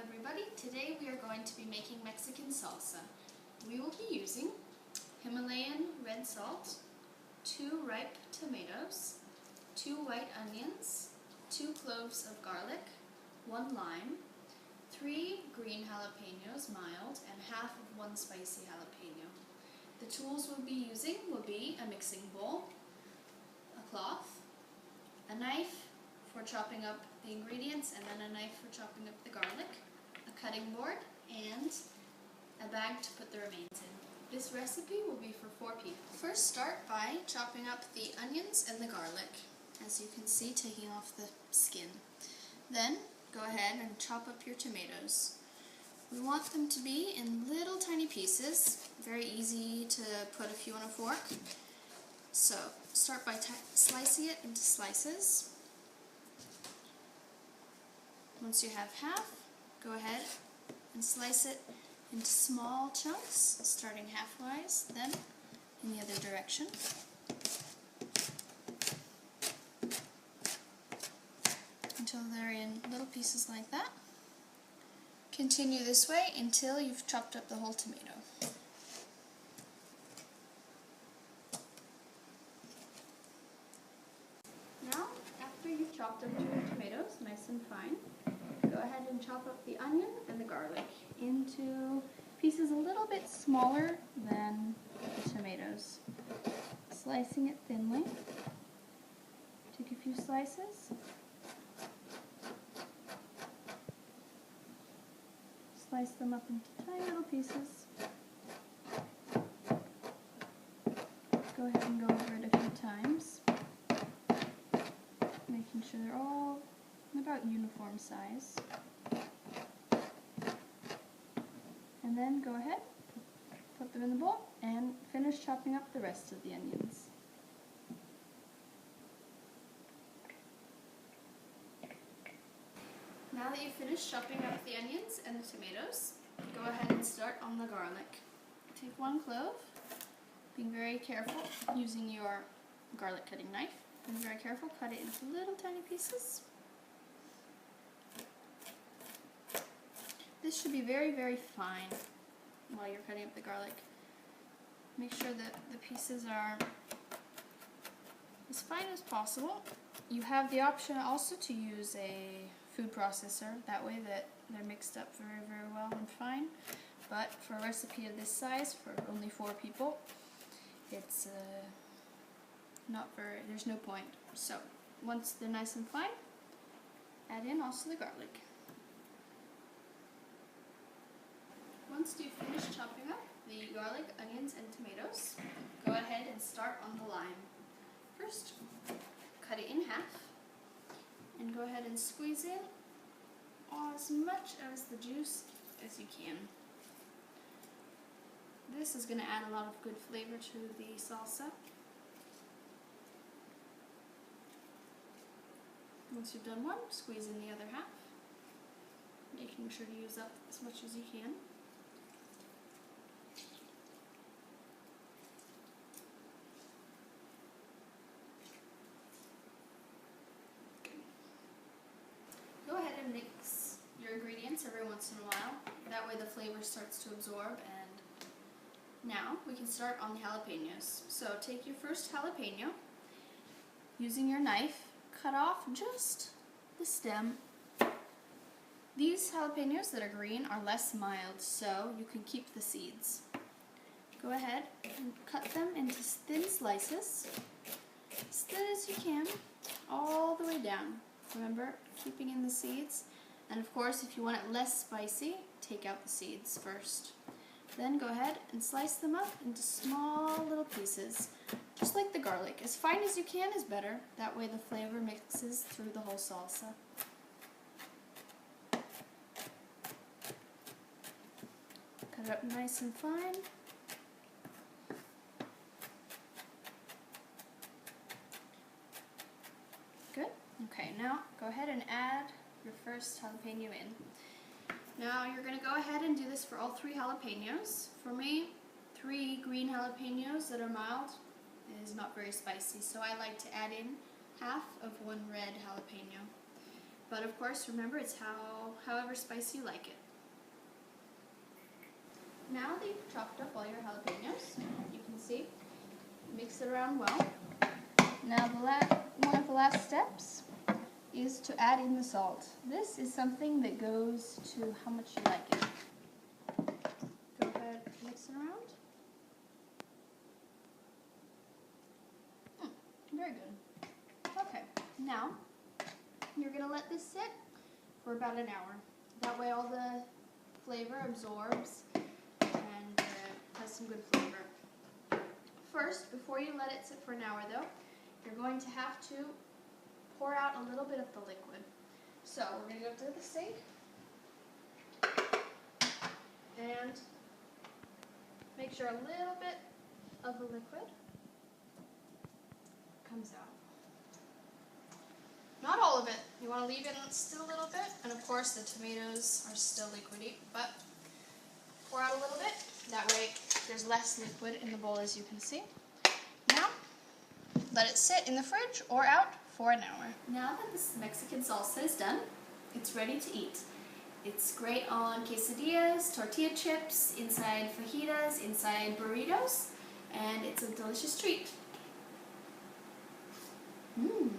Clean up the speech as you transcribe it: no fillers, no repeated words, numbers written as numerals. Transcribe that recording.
everybody. Today we are going to be making Mexican salsa. We will be using Himalayan red salt, 2 ripe tomatoes, 2 white onions, 2 cloves of garlic, 1 lime, 3 green jalapenos mild, and half of 1 spicy jalapeno. The tools we'll be using will be a mixing bowl, a cloth, a knife for chopping up the ingredients, and then a knife for chopping up the garlic, a cutting board, and a bag to put the remains in. This recipe will be for 4 people. First, start by chopping up the onions and the garlic, as you can see, taking off the skin. Then, go ahead and chop up your tomatoes. We want them to be in little tiny pieces, very easy to put a few on a fork. So, start by slicing it into slices. Once you have half, go ahead and slice it into small chunks, starting halfwise, then in the other direction. Until they're in little pieces like that. Continue this way until you've chopped up the whole tomato. Now, after you've chopped up your tomatoes nice and fine, go ahead and chop up the onion and the garlic into pieces a little bit smaller than the tomatoes. Slicing it thinly. Take a few slices. Slice them up into tiny little pieces. Go ahead and go over it a few times, making sure they're all about uniform size. And then go ahead, put them in the bowl, and finish chopping up the rest of the onions. Now that you've finished chopping up the onions and the tomatoes, go ahead and start on the garlic. Take 1 clove, being very careful using your garlic cutting knife. Be very careful, cut it into little tiny pieces. This should be very, very fine while you're cutting up the garlic. Make sure that the pieces are as fine as possible. You have the option also to use a food processor, that way that they're mixed up very, very well and fine. But for a recipe of this size, for only 4 people, it's there's no point. So, once they're nice and fine, add in also the garlic. Once you've finished chopping up the garlic, onions, and tomatoes, go ahead and start on the lime. First, cut it in half, and go ahead and squeeze in as much as the juice as you can. This is going to add a lot of good flavor to the salsa. Once you've done one, squeeze in the other half, making sure to use up as much as you can. Go ahead and mix your ingredients every once in a while. That way the flavor starts to absorb. And now we can start on the jalapenos. So take your first jalapeno. Using your knife, cut off just the stem. These jalapenos that are green are less mild, so you can keep the seeds. Go ahead and cut them into thin slices, as thin as you can, all the way down. Remember, keeping in the seeds. And of course, if you want it less spicy, take out the seeds first. Then go ahead and slice them up into small little pieces, just like the garlic. As fine as you can is better. That way the flavor mixes through the whole salsa. Cut it up nice and fine. Good. Okay, now go ahead and add your first jalapeno in. Now you're going to go ahead and do this for all 3 jalapenos. For me, 3 green jalapenos that are mild is not very spicy, so I like to add in half of 1 red jalapeno. But of course, remember, it's however spicy you like it. Now that you've chopped up all your jalapenos, you can see, mix it around well. Now one of the last steps is to add in the salt. This is something that goes to how much you like it. Go ahead, mix it around. Very good. Okay, now you're going to let this sit for about an hour. That way all the flavor absorbs and has some good flavor. First, before you let it sit for an hour though, you're going to have to pour out a little bit of the liquid. So we're going to go to the sink and make sure a little bit of the liquid comes out. Not all of it. You want to leave it still a little bit, and of course the tomatoes are still liquidy, but pour out a little bit. That way there's less liquid in the bowl, as you can see. Now, let it sit in the fridge or out for an hour. Now that this Mexican salsa is done, it's ready to eat. It's great on quesadillas, tortilla chips, inside fajitas, inside burritos, and it's a delicious treat. Mmm.